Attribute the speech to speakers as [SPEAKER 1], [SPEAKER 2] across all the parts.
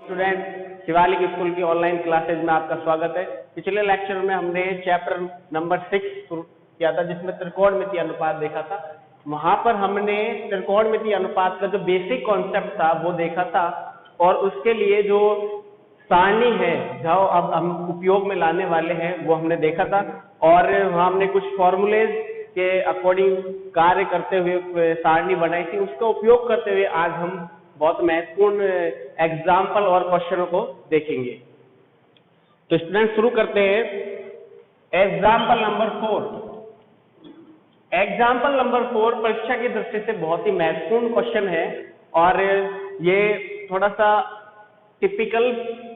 [SPEAKER 1] Student Shivalik school की online classes में आपका स्वागत है। पिछले लेक्चर में हमने चैप्टर नंबर 6 शुरू किया था जिसमें त्रिकोणमितीय अनुपात देखा था। वहां पर हमने त्रिकोणमितीय अनुपात का जो बेसिक कॉन्सेप्ट था वो देखा था और उसके लिए जो सारणी है जो अब हम उपयोग में लाने वाले हैं वो हमने देखा था और वहां हमने कुछ फॉर्मूलेज के अकॉर्डिंग कार्य करते हुए सारणी बनाई थी। उसका उपयोग करते हुए आज हम बहुत महत्वपूर्ण एग्जाम्पल और क्वेश्चनों को देखेंगे। तो स्टूडेंट शुरू करते हैं। Example number 4। एग्जाम्पल नंबर 4 परीक्षा की दृष्टि से बहुत ही महत्वपूर्ण क्वेश्चन है और ये थोड़ा सा टिपिकल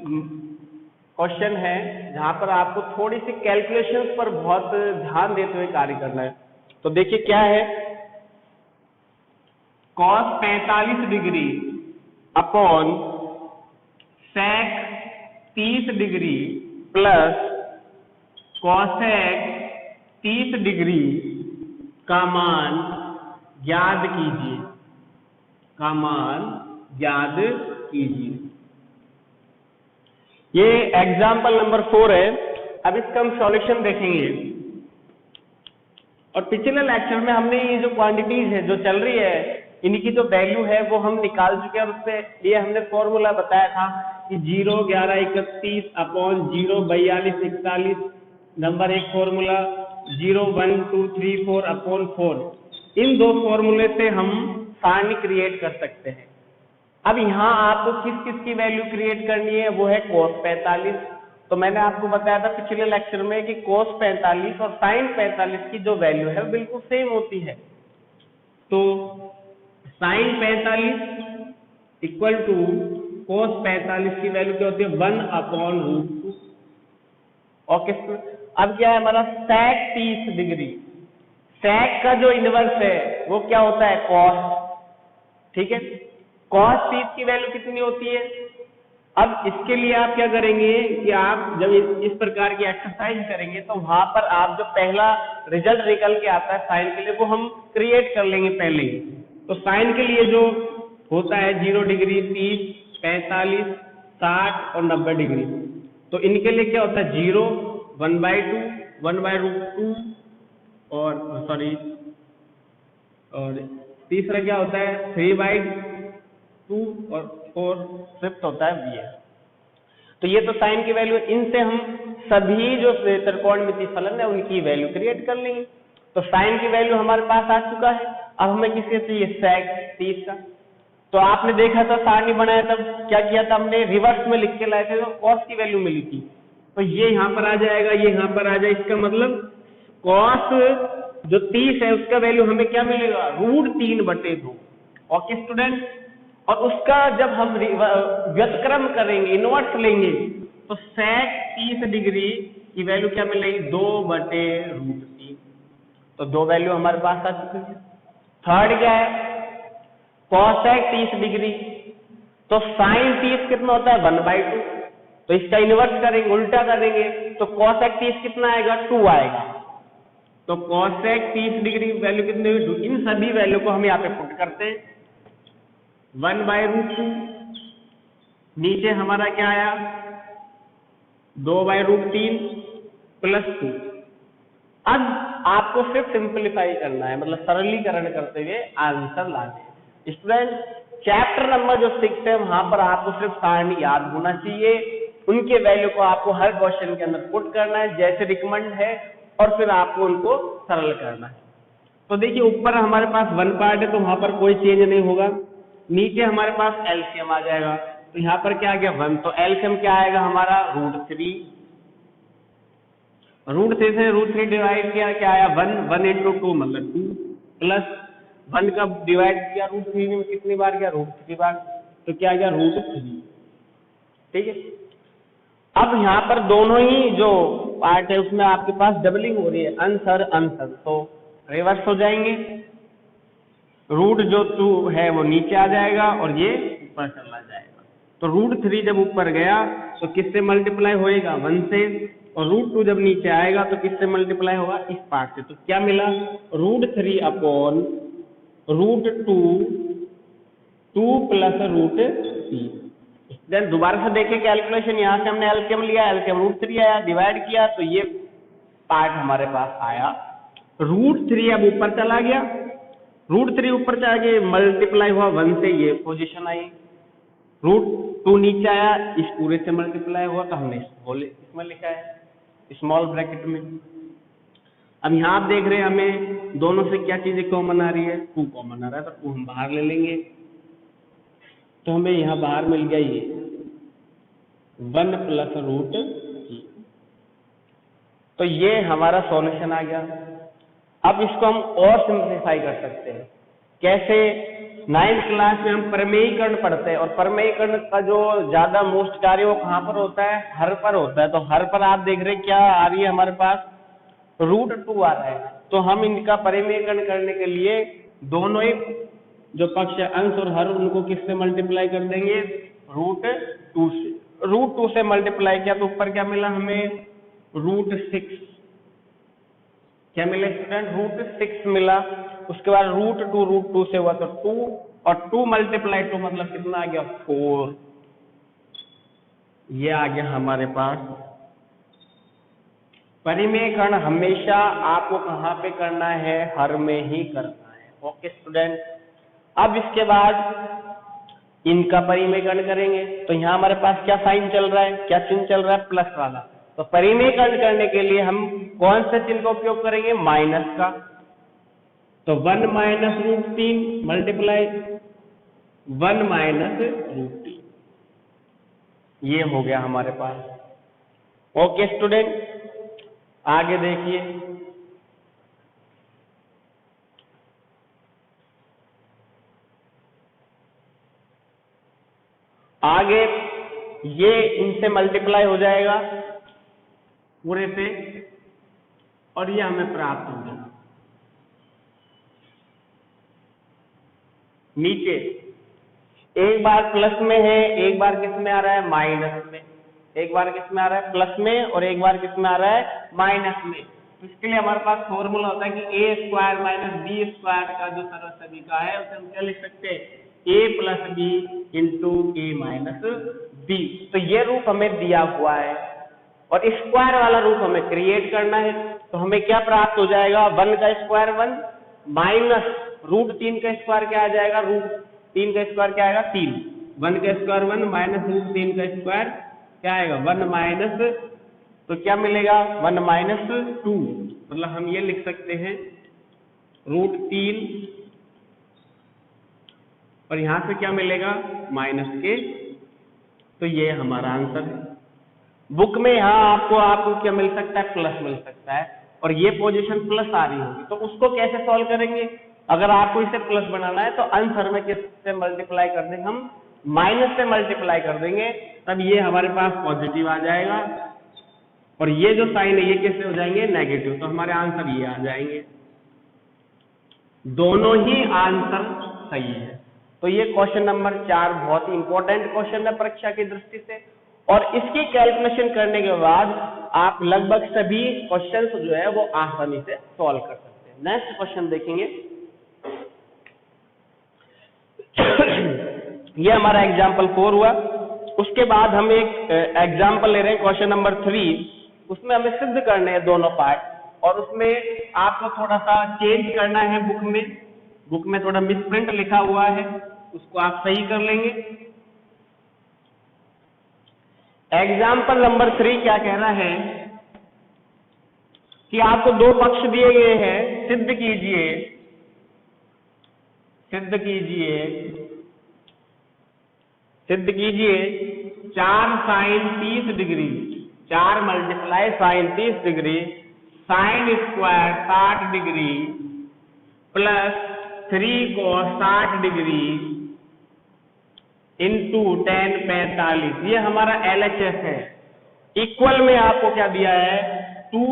[SPEAKER 1] क्वेश्चन है जहां पर आपको थोड़ी सी कैलकुलेशंस पर बहुत ध्यान देते हुए कार्य करना है। तो देखिए क्या है, cos 45 degree upon sec 30 degree plus cosec 30 degree का मान ज्ञात कीजिए, का मान ज्ञात कीजिए। ये एग्जाम्पल नंबर 4 है। अब इसका हम सॉल्यूशन देखेंगे और पिछले लेक्चर में हमने ये जो क्वांटिटीज है जो चल रही है इनकी जो वैल्यू है वो हम निकाल चुके हैं और उससे ये हमने फॉर्मूला बताया था कि 0 11 31 अपॉन 0 42 41 नंबर एक फॉर्मूला 0 1 2 3 4 अपॉन 4। इन दो फॉर्मूले से हम सारणी क्रिएट कर सकते हैं। अब यहाँ आपको किस किस की वैल्यू क्रिएट करनी है वो है cos 45। तो मैंने आपको बताया था पिछले लेक्चर में कि cos 45 और sin 45 की जो वैल्यू है वो बिल्कुल सेम होती है। तो sin 45 इक्वल टू cos 45 की वैल्यू क्या होती है 1 अपॉन √2। ओके, अब क्या है हमारा sec 30 डिग्री। sec का जो इनवर्स है वो क्या होता है cos, ठीक है। cos 30 की वैल्यू कितनी होती है। अब इसके लिए आप क्या करेंगे कि आप जब इस प्रकार की एक्सरसाइज करेंगे तो वहां पर आप जो पहला रिजल्ट निकल के आता है साइन के लिए वो हम क्रिएट कर लेंगे पहले ही। तो साइन के लिए जो होता है 0 डिग्री 30 45 60 और 90 डिग्री, तो इनके लिए क्या होता है 0 1/2 1/√2 और सॉरी और तीसरा क्या होता है 3/2 और 4/5 होता है bs। तो ये तो साइन की वैल्यू, इनसे हम सभी जो त्रिकोणमितीय फलन है उनकी वैल्यू क्रिएट कर लेंगे। तो साइन की वैल्यू हमारे पास आ चुका है। अब हमें किसके चाहिए sec 30 का। तो आपने देखा था सारणी बनाया तब क्या किया था हमने रिवर्स में लिख के लाए थे तो cos की वैल्यू मिली थी। तो ये यहाँ पर आ जाएगा, ये यहाँ पर आ जाए। इसका मतलब cos जो 30 है उसका वैल्यू हमें क्या मिलेगा √3/2। ओके स्टूडेंट, और उसका जब हम व्युत्क्रम करेंगे इनवर्स लेंगे तो sec 30 डिग्री की वैल्यू क्या मिलेगी 2/√3। तो दो वैल्यू हमारे पास आ चुकी है। थर्ड क्या है cosec 30 डिग्री। तो sin 30 कितना होता है 1/2। तो इसका इनवर्स करेंगे, उल्टा करेंगे तो cosec 30 कितना आएगा 2 आएगा। तो cosec 30 डिग्री वैल्यू कितनी हुई, इन सभी वैल्यू को हम यहाँ पे पुट करते हैं 1/√2। नीचे हमारा क्या आया 2/√3 प्लस 2। अब आपको सिर्फ सिंपलीफाई करना है, मतलब सरलीकरण करते हुए आंसर लाने हैं। स्टूडेंट चैप्टर नंबर जो 6 है वहां पर आपको सिर्फ सारणी याद होना चाहिए, उनके वैल्यू को आपको हर क्वेश्चन के अंदर पुट करना है जैसे रिकमेंड है और फिर आपको उनको सरल करना है। तो देखिए ऊपर हमारे पास 1 पार्ट है तो वहां पर कोई चेंज नहीं होगा। नीचे हमारे पास एलसीएम आ जाएगा तो यहाँ पर क्या आ गया 1। तो एलसीएम क्या आएगा हमारा √3। √3 से √3 डिवाइड किया क्या आया 1 × 2 मतलब 2 प्लस 1 का डिवाइड किया √3 में कितनी बार किया √3 बार, तो क्या आ गया √3। ठीक है। अब यहाँ पर दोनों ही जो पार्ट है उसमें आपके पास डबलिंग हो रही है, अंश अंश, तो रिवर्स हो जाएंगे। रूट जो 2 है वो नीचे आ जाएगा और ये ऊपर चला जाएगा। तो √3 जब ऊपर गया तो किससे मल्टीप्लाई होएगा 1 से, और √2 जब नीचे आएगा तो किससे मल्टीप्लाई होगा इस पार्ट से। तो क्या मिला √3 अपॉन √2 2 प्लस √3। देन दोबारा से देखें कैलकुलेशन, यहाँ से हमने एलसीएम लिया, एलसीएम √3 आया, डिवाइड किया तो ये पार्ट हमारे पास आया। √3 अब ऊपर चला गया, √3 ऊपर चला गया, मल्टीप्लाई हुआ 1 से, ये पोजीशन आई। √2 नीचे आया, इस पूरे से मल्टीप्लाई हुआ तो हमने इसमें लिखा है स्मॉल ब्रैकेट में। अब यहाँ आप देख रहे हैं हमें दोनों से क्या चीजें कॉमन आ रही है, 2 कॉमन आ रहा है, तो 2 हम बाहर ले लेंगे, तो हमें यहाँ बाहर मिल गया ये 1 + √3। तो ये हमारा सॉल्यूशन आ गया। अब इसको हम और सिंप्लीफाई कर सकते हैं। कैसे? 9th क्लास में हम प्रमेयीकरण पढ़ते हैं, और प्रमेयीकरण का जो ज्यादा मोस्ट कार्य वो कहाँ पर होता है? हर पर होता है। तो हर पर आप देख रहे हैं क्या आ रही है हमारे पास? √2 आ रहा है। तो हम इनका प्रमेयीकरण करने के लिए दोनों ही जो पक्ष है, अंश और हर, उनको किससे मल्टीप्लाई कर देंगे? √2 से। √2 से मल्टीप्लाई किया तो ऊपर क्या मिला हमें? √6। क्या मिला स्टूडेंट? √6 मिला। उसके बाद √2 से हुआ तो 2, और 2 × 2 मतलब कितना आ गया? 4। ये आ गया हमारे पास। परिमेयकरण हमेशा आपको कहाँ पे करना है? हर में ही करना है। Okay student. अब इसके बाद इनका परिमेयकरण करेंगे, तो यहाँ हमारे पास क्या साइन चल रहा है? क्या चिन्ह चल रहा है? प्लस वाला। तो परिमेयकरण करने के लिए हम कौन से चिन्ह का उपयोग करेंगे? माइनस का। तो 1 - √3 मल्टीप्लाई 1 - √3, ये हो गया हमारे पास। ओके स्टूडेंट, आगे देखिए। आगे ये इनसे मल्टीप्लाई हो जाएगा पूरे से, और ये हमें प्राप्त हो गया। नीचे एक बार प्लस में है, एक बार किस में आ रहा है? माइनस में। एक बार किस में आ रहा है? प्लस में, और एक बार किस में आ रहा है? माइनस में। तो इसके लिए हमारे पास फॉर्मूला होता है कि a² - b² का जो सरल का है उसे हम क्या लिख सकते हैं? a + b × a - b। तो ये रूप हमें दिया हुआ है, और स्क्वायर वाला रूप हमें क्रिएट करना है। तो हमें क्या प्राप्त हो जाएगा? 1 का स्क्वायर 1 माइनस √3 का स्क्वायर क्या आ जाएगा? √3 का स्क्वायर क्या आएगा? 3। 1 का स्क्वायर 1 माइनस √3 का स्क्वायर क्या आएगा? 1 माइनस, तो क्या मिलेगा? 1 - 2। मतलब हम ये लिख सकते हैं √3, और यहां से क्या मिलेगा? माइनस के। तो ये हमारा आंसर है। बुक में यहाँ आपको क्या मिल सकता है? प्लस मिल सकता है, और ये पोजीशन प्लस आ रही होगी। तो उसको कैसे सॉल्व करेंगे? अगर आपको इसे प्लस बनाना है तो आंसर में किससे मल्टीप्लाई कर देंगे? हम माइनस से मल्टीप्लाई कर देंगे, तब ये हमारे पास पॉजिटिव आ जाएगा, और ये जो साइन है ये कैसे हो जाएंगे? नेगेटिव। तो हमारे आंसर ये आ जाएंगे। दोनों ही आंसर सही है। तो ये क्वेश्चन नंबर 4 बहुत ही इंपॉर्टेंट क्वेश्चन है परीक्षा की दृष्टि से, और इसकी कैलकुलेशन करने के बाद आप लगभग सभी क्वेश्चंस जो है वो आसानी से सॉल्व कर सकते हैं। नेक्स्ट क्वेश्चन देखेंगे। ये हमारा एग्जाम्पल 4 हुआ। उसके बाद हम एक एग्जाम्पल ले रहे हैं क्वेश्चन नंबर 3। उसमें हमें सिद्ध करने हैं दोनों पार्ट, और उसमें आपको थोड़ा सा चेंज करना है। बुक में थोड़ा मिसप्रिंट लिखा हुआ है, उसको आप सही कर लेंगे। एग्जाम्पल नंबर 3 क्या कह रहा है कि आपको 2 पक्ष दिए गए हैं, सिद्ध कीजिए 4 sin 30 degree, 4 × sin 30 degree, sin square 60 degree plus 3 cos 60 degree into tan 45, ये हमारा LHS है। इक्वल में आपको क्या दिया है? 2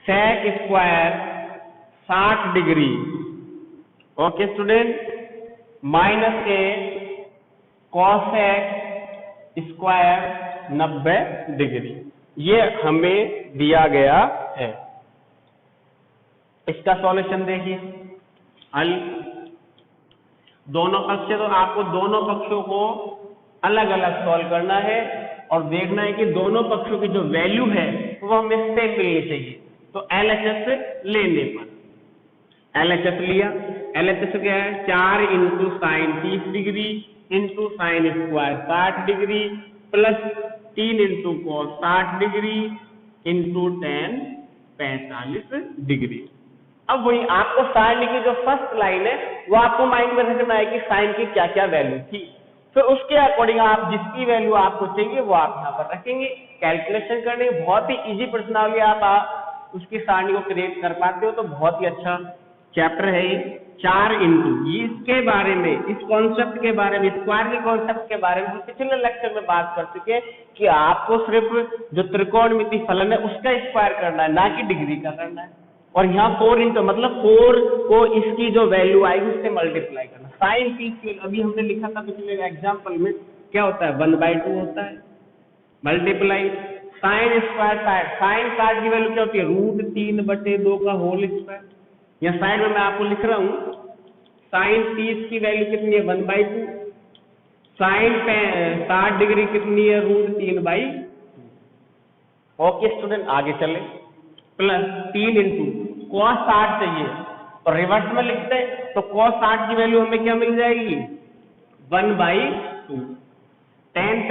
[SPEAKER 1] sec square 60 degree, okay student, minus के cosec स्क्वायर 90 डिग्री, ये हमें दिया गया है। इसका सॉल्यूशन देखिए। हल दोनों पक्ष, तो आपको दोनों पक्षों को अलग अलग सॉल्व करना है और देखना है कि दोनों पक्षों की जो वैल्यू है वो हमें सेम मिलनी चाहिए। तो LHS लेने पर LHS लिया, LHS क्या है 4 into sine 30 degree into sine square 60 degree plus 3 into cos 60 degree into ten 45 degree. अब वही आपको साइन की जो फर्स्ट लाइन है वो आपको माइंड में रखना है कि साइन की क्या क्या वैल्यू थी, फिर उसके अकॉर्डिंग आप जिसकी वैल्यू आपको चाहिए वो आप यहाँ पर रखेंगे। कैलकुलेशन करने बहुत ही इजी प्रश्नावली आप उसकी सारणी को क्रिएट कर पाते हो, तो बहुत ही अच्छा चैप्टर है ये 4 इंटू। इसके बारे में, इस कॉन्सेप्ट के बारे में, स्क्वायर के कॉन्सेप्ट के बारे में हम पिछले लेक्चर में बात कर चुके हैं कि आपको सिर्फ जो त्रिकोणमिति फलन है उसका स्क्वायर करना है, ना कि डिग्री का करना है। और यहाँ 4 इंटू मतलब 4 को इसकी जो वैल्यू आएगी उससे मल्टीप्लाई करना। साइन 30 अभी हमने लिखा था पिछले एग्जाम्पल में, क्या होता है 1/2 होता है मल्टीप्लाई साइन स्क्वायर साइन 60 की वैल्यू क्या होती है √3/2 का होल स्क्वायर। या साइड में मैं आपको लिख रहा हूं साइन 30 की वैल्यू कितनी है 1/2, साइन 60 डिग्री कितनी है √3/2। ओके स्टूडेंट, आगे चले। प्लस 3 इंटू कॉस 60 चाहिए तो रिवर्स में लिखते हैं, तो कॉस 60 की वैल्यू हमें क्या मिल जाएगी 1/2। tan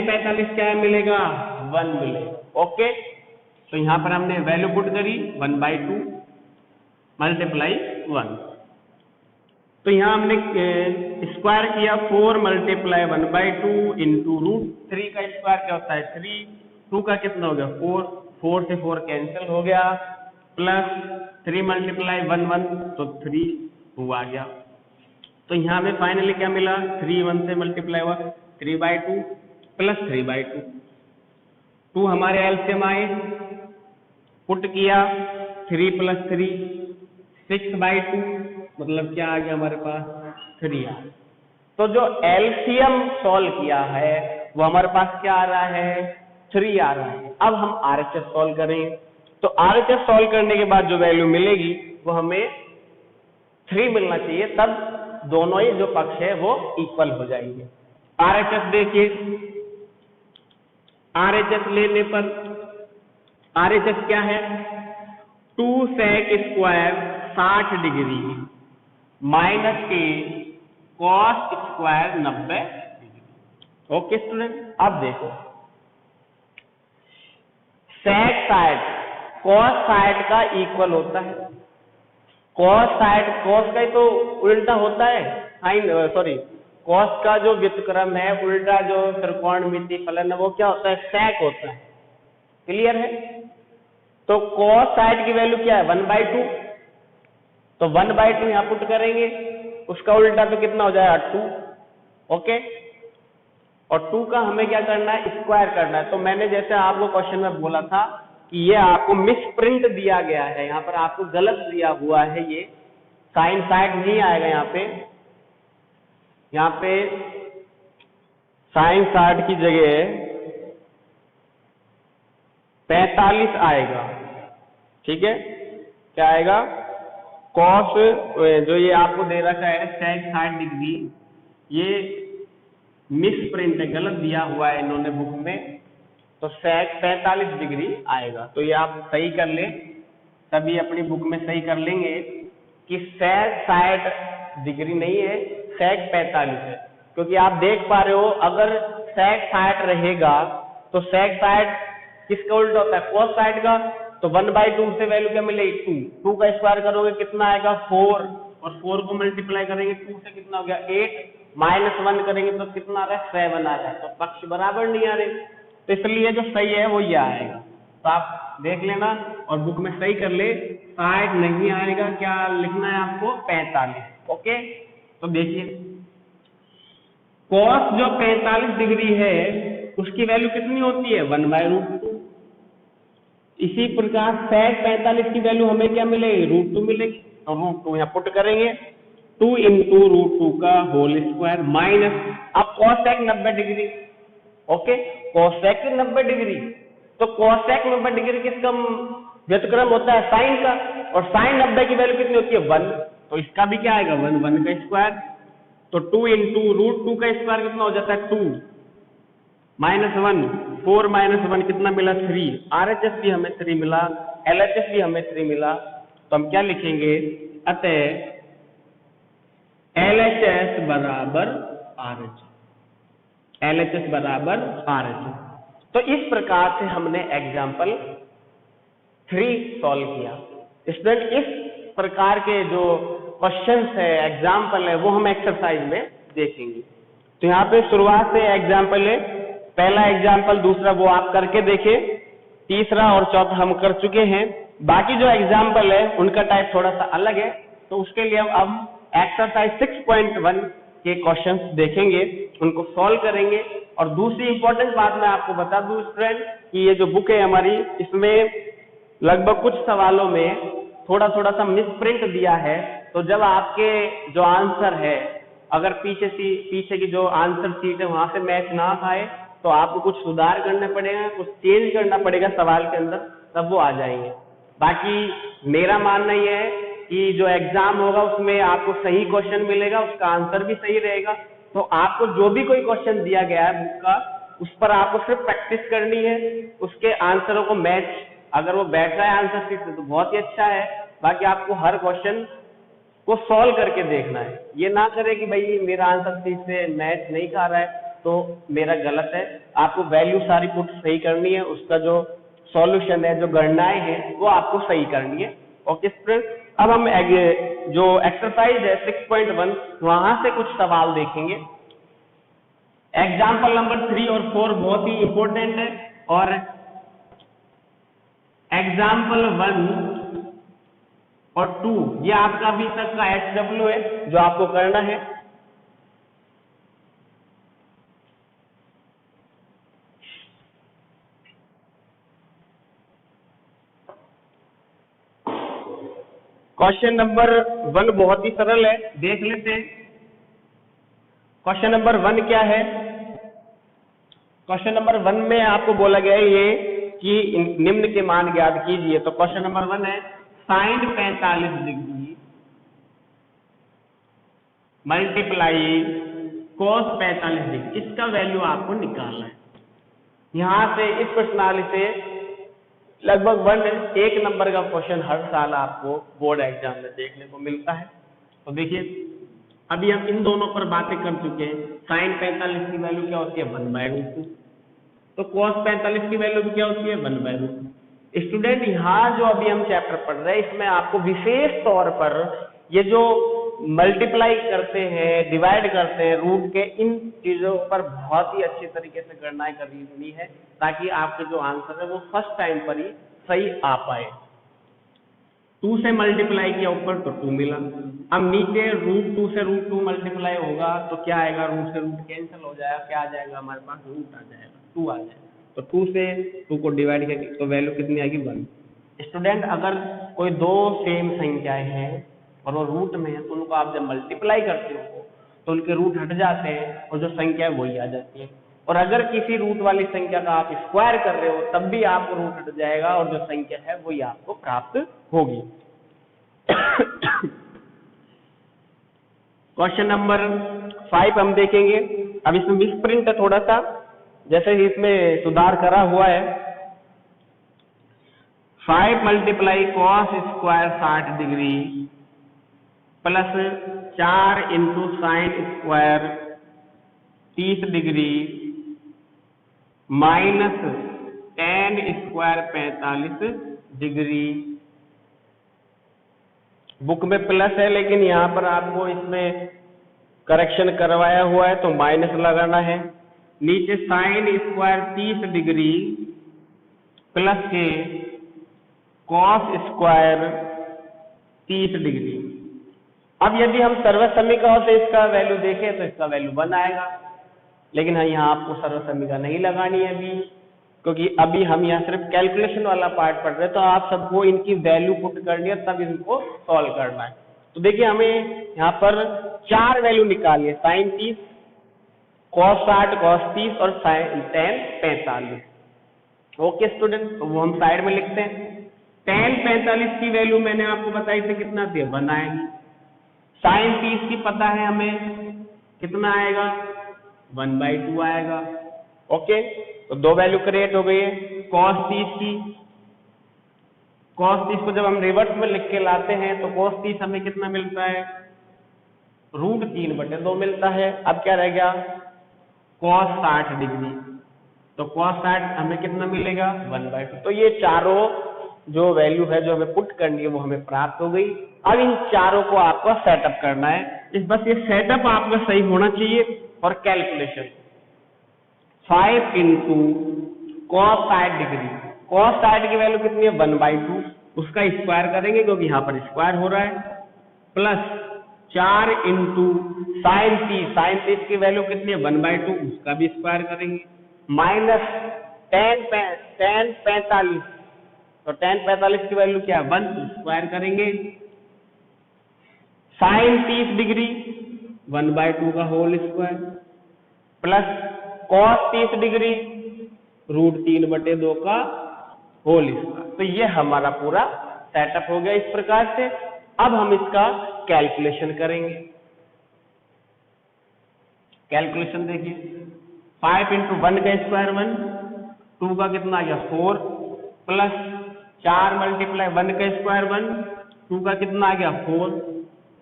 [SPEAKER 1] 45 क्या मिलेगा 1 मिलेगा। ओके, तो यहाँ पर हमने वैल्यू पुट करी 1/2 मल्टीप्लाई 1। तो यहाँ हमने स्क्वायर किया 4 मल्टीप्लाई 1/2 इंटू √3 का स्क्वायर क्या होता है 3, 2 का कितना हो गया 4 से 4 कैंसिल हो गया, प्लस 3 मल्टीप्लाई 1 तो 3 2 आ गया। तो यहाँ में फाइनली क्या मिला 3 1 से मल्टीप्लाई हुआ 3/2 प्लस 3/2, 2 हमारे एलसीएम आए, पुट किया 3 प्लस 3 6/2 मतलब क्या आ गया हमारे पास 3 आ। तो जो एलसीएम सॉल्व किया है वो हमारे पास क्या आ रहा है 3 आ रहा है। अब हम आरएचएस सॉल्व करेंगे, तो आरएचएस सॉल्व करने के बाद जो वैल्यू मिलेगी वो हमें 3 मिलना चाहिए, तब दोनों ही जो पक्ष है वो इक्वल हो जाएंगे। आरएचएस देखिए, आरएचएस लेने पर आरएचएस क्या है 2 sec स्क्वायर 60 डिग्री माइनस के cos square 90 degree. Okay student, अब देखो sec साइड कॉस साइड का इक्वल होता है, कॉस साइड कॉस का ही तो उल्टा होता है साइन सॉरी कॉस का जो व्युत्क्रम है उल्टा जो त्रिकोणमिति फलन है वो क्या होता है sec होता है। क्लियर है? तो cos साइड की वैल्यू क्या है 1/2, तो 1/2 यहाँ पुट करेंगे, उसका उल्टा तो कितना हो जाएगा 2। ओके, और 2 का हमें क्या करना है स्क्वायर करना है। तो मैंने जैसे आपको क्वेश्चन में बोला था कि ये आपको मिस प्रिंट दिया गया है, यहाँ पर आपको गलत दिया हुआ है, ये साइन साइड नहीं आएगा यहाँ पे साइन 60 की जगह 45 आएगा। ठीक है, क्या आएगा कॉस जो ये आपको दे रखा है sec 60 डिग्री, ये मिस प्रिंट है, गलत दिया हुआ है इन्होंने बुक में, तो sec 45 डिग्री आएगा। तो ये आप सही कर ले, तभी अपनी बुक में सही कर लेंगे कि sec 60 डिग्री नहीं है sec 45 है, क्योंकि आप देख पा रहे हो अगर sec 60 रहेगा तो sec 60 किसका उल्टा होता है cos साइड का, तो 1/2 से वैल्यू क्या मिलेगी 2 का स्क्वायर करोगे कितना आएगा 4, और 4 को मल्टीप्लाई करेंगे 2 से कितना हो गया 8, -1 करेंगे तो कितना आ रहा है 7 आ रहा है, तो पक्ष बराबर नहीं आ रहे, तो इसलिए जो सही है वो ये आएगा। तो आप देख लेना और बुक में सही कर ले, 60 नहीं आएगा, क्या लिखना है आपको 45। ओके, तो देखिए cos जो 45 डिग्री है उसकी वैल्यू कितनी होती है 1/√2। इसी प्रकार sec 45 की वैल्यू हमें क्या मिलेगी √2 मिलेगी, तो √2 यहाँ पुट करेंगे 2 इंटू √2 का होल स्क्वायर माइनस अब cos sec 90 degree. Okay, cos sec 90 degree, तो cos sec 90 डिग्री किसका व्युत्क्रम होता है साइन का, और साइन 90 की वैल्यू कितनी होती है 1, तो इसका भी क्या आएगा 1 का स्क्वायर तो 2 इंटू √2 का स्क्वायर कितना हो जाता है 2 -1 4 -1 कितना मिला 3। RHS भी हमें 3 मिला, LHS भी हमें 3 मिला। तो हम क्या लिखेंगे, अतः LHS बराबर RHS, LHS बराबर RHS। तो इस प्रकार से हमने एग्जाम्पल 3 सॉल्व किया। स्टूडेंट इस प्रकार के जो क्वेश्चंस है, एग्जाम्पल है, वो हम एक्सरसाइज में देखेंगे। तो यहाँ पे शुरुआत से एग्जाम्पल है, पहला एग्जाम्पल, दूसरा वो आप करके देखें, तीसरा और चौथा हम कर चुके हैं। बाकी जो एग्जाम्पल है उनका टाइप थोड़ा सा अलग है, तो उसके लिए अब एक्सरसाइज 6.1 के क्वेश्चंस देखेंगे, उनको सॉल्व करेंगे। और दूसरी इंपॉर्टेंट बात मैं आपको बता दूं स्टूडेंट कि ये जो बुक है हमारी, इसमें लगभग कुछ सवालों में थोड़ा थोड़ा सा मिसप्रिंट दिया है। तो जब आपके जो आंसर है, अगर पीछे की जो आंसर शीट है वहां से मैच ना खाए, तो आपको कुछ सुधार करना पड़ेगा, कुछ चेंज करना पड़ेगा सवाल के अंदर, तब वो आ जाएंगे। बाकी मेरा मानना यह है कि जो एग्जाम होगा उसमें आपको सही क्वेश्चन मिलेगा, उसका आंसर भी सही रहेगा। तो आपको जो भी कोई क्वेश्चन दिया गया है बुक का, उस पर आपको सिर्फ प्रैक्टिस करनी है, उसके आंसरों को मैच, अगर वो बैठ रहा है आंसर शीट से तो बहुत ही अच्छा है। बाकी आपको हर क्वेश्चन को सॉल्व करके देखना है, ये ना करे कि भाई मेरा आंसर शीट से मैच नहीं खा रहा है तो मेरा गलत है। आपको वैल्यू सारी पुट सही करनी है, उसका जो सॉल्यूशन है, जो गणनाएं हैं, वो आपको सही करनी है। ओके स्टूडेंट, अब हम जो एक्सरसाइज है 6.1 वहां से कुछ सवाल देखेंगे। एग्जाम्पल नंबर 3 और 4 बहुत ही इंपॉर्टेंट है, और एग्जाम्पल 1 और 2 ये आपका अभी तक का HW है जो आपको करना है। क्वेश्चन नंबर 1 बहुत ही सरल है, देख लेते हैं। क्वेश्चन नंबर 1 क्या है? क्वेश्चन नंबर 1 में आपको बोला गया है ये कि निम्न के मान ज्ञात कीजिए। तो क्वेश्चन नंबर 1 है sin 45 degree multiply cos 45 degree, इसका वैल्यू आपको निकालना है। यहां से इस प्रश्नावली से लगभग 1 नंबर का क्वेश्चन हर साल आपको बोर्ड एग्जाम में देखने को मिलता है। तो देखिए, अभी हम इन दोनों पर बातें कर चुके हैं। sin 45 की वैल्यू क्या होती है 1/√2, तो cos 45 की वैल्यू भी क्या होती है 1/√2। स्टूडेंट यहाँ जो अभी हम चैप्टर पढ़ रहे हैं, इसमें आपको विशेष तौर पर ये जो मल्टीप्लाई करते हैं, डिवाइड करते हैं रूट के, इन चीजों पर बहुत ही अच्छी तरीके से गणनाएं करनी है, ताकि आपके जो आंसर है वो फर्स्ट टाइम पर ही सही आ पाए। 2 से मल्टीप्लाई किया ऊपर तो 2 मिला, अब नीचे √2 से √2 मल्टीप्लाई होगा तो क्या आएगा, रूट से रूट कैंसिल हो जाएगा, क्या आ जाएगा हमारे पास, रूट आ जाएगा, 2 आ जाएगा। तो 2 से 2 को डिवाइड करेंगे तो वैल्यू कितनी आएगी 1। स्टूडेंट अगर कोई दो सेम संख्याएं हैं और वो रूट में है, तो उनको आप जब मल्टीप्लाई करते हो तो उनके रूट हट जाते हैं और जो संख्या है वही आ जाती है। और अगर किसी रूट वाली संख्या का आप स्क्वायर कर रहे हो तब भी आपको रूट हट जाएगा और जो संख्या है वही आपको प्राप्त होगी। क्वेश्चन नंबर 5 हम देखेंगे। अब इसमें मिसप्रिंट है थोड़ा सा, जैसे ही इसमें सुधार करा हुआ है। 5 multiply cos square 60 degree plus 4 into sine square 30 degree minus tan square 45 degree. Book में प्लस है लेकिन यहाँ पर आपको इसमें करेक्शन करवाया हुआ है तो माइनस लगाना है। नीचे साइन स्क्वायर 30 डिग्री प्लस के कॉस स्क्वायर 30 डिग्री। अब यदि हम सर्वसमीकरण से इसका वैल्यू देखें तो इसका वैल्यू 1 आएगा, लेकिन हाँ यहाँ आपको सर्वसमीकरण नहीं लगानी है अभी, क्योंकि अभी हम यहाँ सिर्फ कैलकुलेशन वाला पार्ट पढ़ रहे हैं। तो आप सबको इनकी वैल्यू पुट करनी है तब इनको सॉल्व करना है। तो देखिए हमें यहाँ पर 4 वैल्यू निकाली है, साइन 30, कॉस 60, कॉस 30 और tan 45। ओके स्टूडेंट, तो वो हम साइड में लिखते हैं। tan 45 की वैल्यू मैंने आपको बताई थी कितना थी 1 आएगी। साइन 30 की पता है हमें कितना आएगा 1/2 आएगा। ओके, तो दो वैल्यू क्रिएट हो गई है cos 30 की। cos 30 को जब हम रिवर्स में लिख के लाते हैं तो cos 30 हमें कितना मिलता है √3/2 मिलता है। अब क्या रह गया cos 60 डिग्री, तो cos 60 हमें कितना मिलेगा 1/2। तो ये चारों जो वैल्यू है जो हमें पुट करनी है वो हमें प्राप्त हो गई। अब इन चारों को आपको सेटअप करना है, बस ये सेटअप आपका सही होना चाहिए। और calculation 5 into cos 60 degree, cos 60 की वैल्यू कितनी है 1/2, उसका स्क्वायर करेंगे क्योंकि यहाँ पर स्क्वायर हो रहा है, प्लस 4 इंटू साइन 30 की वैल्यू कितनी है 1/2, उसका भी स्क्वायर करेंगे, माइनस tan 45, तो tan 45 की वैल्यू क्या है 1, स्क्वायर करेंगे, साइन 30 डिग्री 1/2 का whole square, plus cos 30 degree √3/2 का होल स्क्वायर। तो ये हमारा पूरा सेटअप हो गया इस प्रकार से। अब हम इसका कैलकुलेशन करेंगे। कैलकुलेशन देखिए 5 इंटू 1 का स्क्वायर 1, 2 का कितना आ गया 4, प्लस 4 मल्टीप्लाई 1 का स्क्वायर 1, 2 का कितना आ गया 4,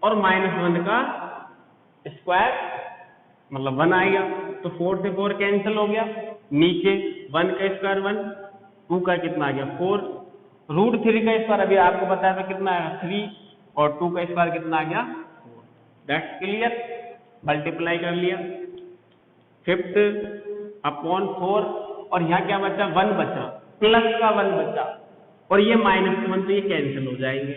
[SPEAKER 1] और माइनस 1 का स्क्वायर मतलब 1 आएगा। तो 4 से 4 कैंसिल हो गया, नीचे 1 का स्क्वायर 1, 2 का कितना आ गया 4, √3 का स्क्वायर अभी आपको बताया था कितना आया 3, और 2 का स्क्वायर कितना आ गया 4। दैट्स क्लियर, मल्टीप्लाई कर लिया 5/4, और यहाँ क्या बचा 1 बचा, प्लस का 1 बचा, और ये माइनस का 1, तो ये कैंसिल हो जाएंगे।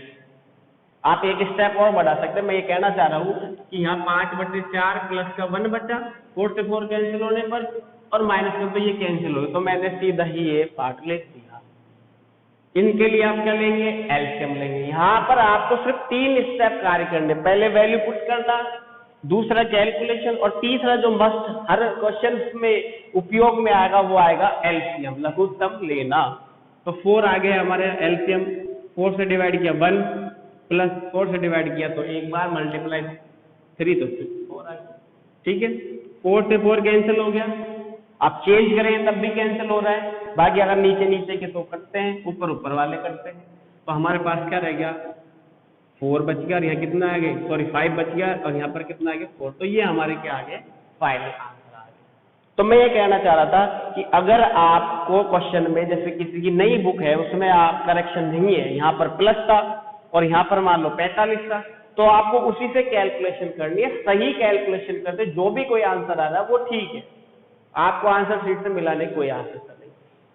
[SPEAKER 1] आप एक स्टेप और बढ़ा सकते हैं, मैं ये कहना चाह रहा हूँ कि यहाँ 5/4 प्लस का 1 बचा, 4 से 4 कैंसिल होने पर, और माइनस का तो ये कैंसिल हो गया, तो मैंने सीधा ही ये पार्ट ले दिया। इनके लिए आप क्या लेंगे एलसीएम लेंगे। यहाँ पर आपको सिर्फ 3 स्टेप कार्य करने, पहले वैल्यू पुट करना, दूसरा कैलकुलेशन, और तीसरा जो मस्ट हर क्वेश्चन में उपयोग में आएगा वो आएगा एलसीएम, लघुत्तम लेना। तो 4 आ गया हमारे एलसीएम, 4 से डिवाइड किया 1, प्लस 4 से डिवाइड किया तो एक बार, मल्टीप्लाई 3 तो 4 आ गया। ठीक है, 4 से 4 कैंसिल हो गया, आप चेंज करें तब भी कैंसिल हो रहा है, बाकी अगर नीचे नीचे के तो करते हैं, ऊपर ऊपर वाले करते हैं। तो हमारे पास क्या रह गया 4 बच गया, और यहाँ कितना आ गया 5 बच गया, और यहाँ पर कितना आ गया 4। तो ये हमारे क्या आ गए फाइनल आंसर आ गए। तो मैं ये कहना चाह रहा था कि अगर आपको क्वेश्चन में जैसे किसी की नई बुक है उसमें आप करेक्शन नहीं है, यहाँ पर प्लस था और यहाँ पर मान लो 45 था, तो आपको उसी से कैलकुलेशन करनी है। सही कैलकुलेशन करते जो भी कोई आंसर आ रहा है वो ठीक है, आपको आंसर शीट से मिलाने की कोई आवश्यकता नहीं।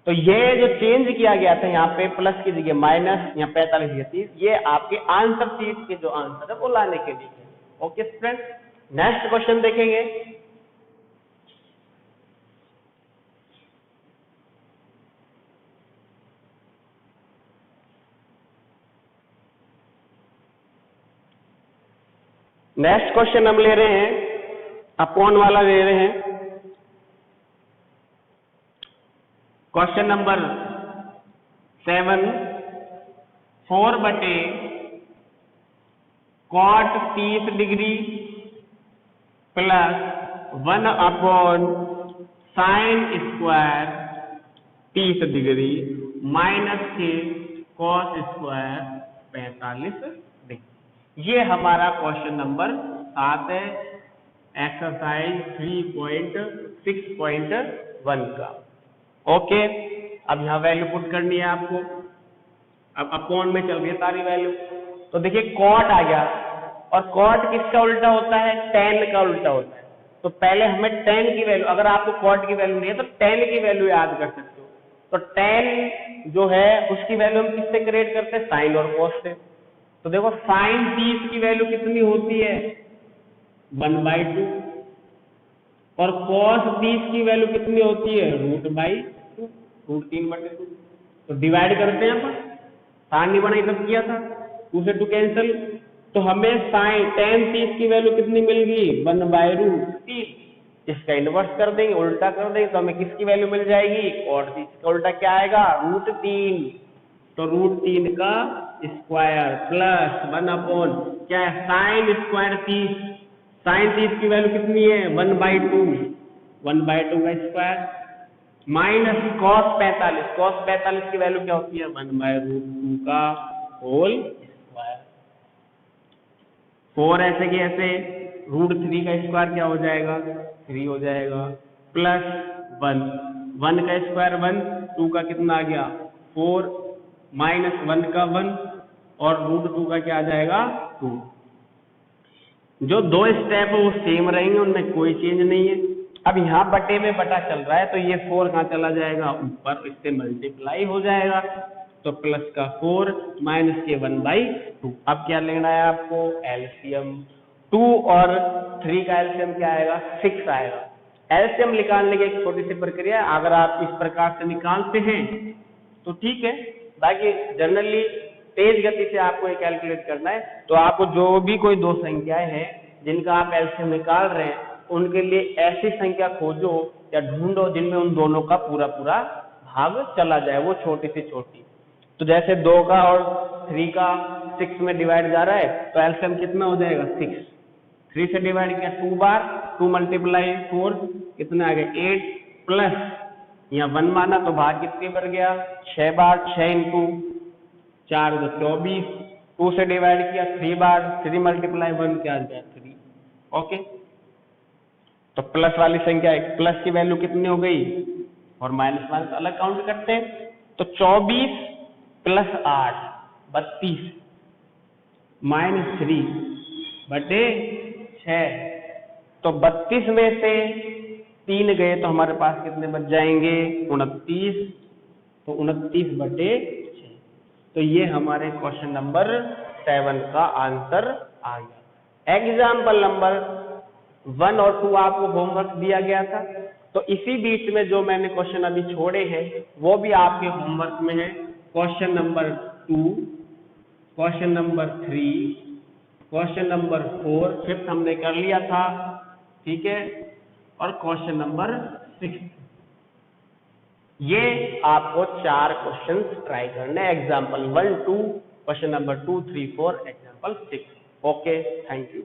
[SPEAKER 1] तो ये जो चेंज किया गया था यहाँ पे प्लस की जगह माइनस, यहाँ 45 या 30, ये आपके आंसर शीट के जो आंसर है वो लाने के लिए है। ओके फ्रेंड्स, नेक्स्ट क्वेश्चन देखेंगे। नेक्स्ट क्वेश्चन हम ले रहे हैं अपॉन वाला ले रहे हैं। Question number 7, 4/cot 30 degree plus 1/sin² 30 degree minus के cos² 45 डिग्री। ये हमारा क्वेश्चन नंबर 7 है, एक्सरसाइज 3.6.1 का। ओके, अब यहाँ वैल्यू पुट करनी है आपको। अब अपॉन में चल रही है सारी वैल्यू, तो देखिए कॉट आ गया, और कॉट किसका उल्टा होता है tan का उल्टा होता है। तो पहले हमें tan की वैल्यू, अगर आपको कॉट की वैल्यू नहीं है तो tan की वैल्यू याद कर सकते हो। तो tan जो है उसकी वैल्यू हम किससे क्रिएट करते हैं साइन और कॉस से। तो देखो साइन 30 की वैल्यू कितनी होती है 1/2, और cos 30 की वैल्यू कितनी होती है √3/2। तो डिवाइड करते हैं, पर सारणी बनाई तब किया था, 2 से 2 कैंसिल, तो हमें साइन tan 30 की वैल्यू कितनी मिल गई 1/√3। इसका इनवर्स कर देंगे, उल्टा कर देंगे, तो हमें किसकी वैल्यू मिल जाएगी cot 30 का उल्टा क्या आएगा √3। तो √3 का स्क्वायर प्लस 1 अपॉन क्या है sin² 30, साइन 30 की वैल्यू कितनी है 1/2, 1/2 का स्क्वायर माइनस cos 45 की वैल्यू क्या होती है 1/√2 का होल स्क्वायर। 4 ऐसे की ऐसे √3 का स्क्वायर क्या हो जाएगा 3 हो जाएगा, प्लस 1 का स्क्वायर 1, 2 का कितना आ गया 4, माइनस 1 का 1 और √2 का क्या आ जाएगा 2। जो दो स्टेप है वो सेम रहेंगे, उनमें कोई चेंज नहीं है। अब यहाँ बटे में बटा चल रहा है तो ये 4 कहाँ चला जाएगा ऊपर, इससे मल्टीप्लाई हो जाएगा, तो प्लस का 4 माइनस के 1/2। अब क्या लेना है आपको एलसीएम, 2 और 3 का एलसीएम क्या आएगा 6 आएगा। एलसीएम निकालने की एक छोटी सी प्रक्रिया है, अगर आप इस प्रकार से निकालते हैं तो ठीक है, बाकी जनरली तेज गति से आपको ये कैलकुलेट करना है। तो आपको जो भी कोई दो संख्याएं हैं जिनका आप एलसीएम निकाल रहे हैं उनके लिए ऐसी संख्या खोजो या ढूंढो जिनमें उन दोनों का पूरा पूरा भाग चला जाए, वो छोटी से छोटी। तो जैसे 2 का और 3 का 6 में डिवाइड जा रहा है तो एलसीएम कितना हो जाएगा 6, 3 से डिवाइड किया 2 बार, 2 × 4 कितना आ गया 8, प्लस यहाँ 1 माना तो भाग कितनी बढ़ गया 6 बार, 6 × 4 तो 24, 2 से डिवाइड किया 3 बार, 3 × 1 क्या आ गया 3। ओके, तो प्लस वाली संख्या प्लस की वैल्यू कितनी हो गई और माइनस माइनस अलग काउंट करते हैं, तो 24 प्लस 8 32 माइनस 3 बटे 6, तो 32 में से 3 गए तो हमारे पास कितने बच जाएंगे 29, तो 29 बटे 6। तो ये हमारे क्वेश्चन नंबर 7 का आंसर आ गया। एग्जाम्पल नंबर 1 और 2 आपको होमवर्क दिया गया था, तो इसी बीच में जो मैंने क्वेश्चन अभी छोड़े हैं वो भी आपके होमवर्क में है। Question number 2, question number 3, question number 4, 5th हमने कर लिया था, ठीक है, और क्वेश्चन नंबर 6। ये आपको 4 क्वेश्चंस ट्राई करने, example 1, 2, question number 2, 3, 4, example 6। Okay, thank you.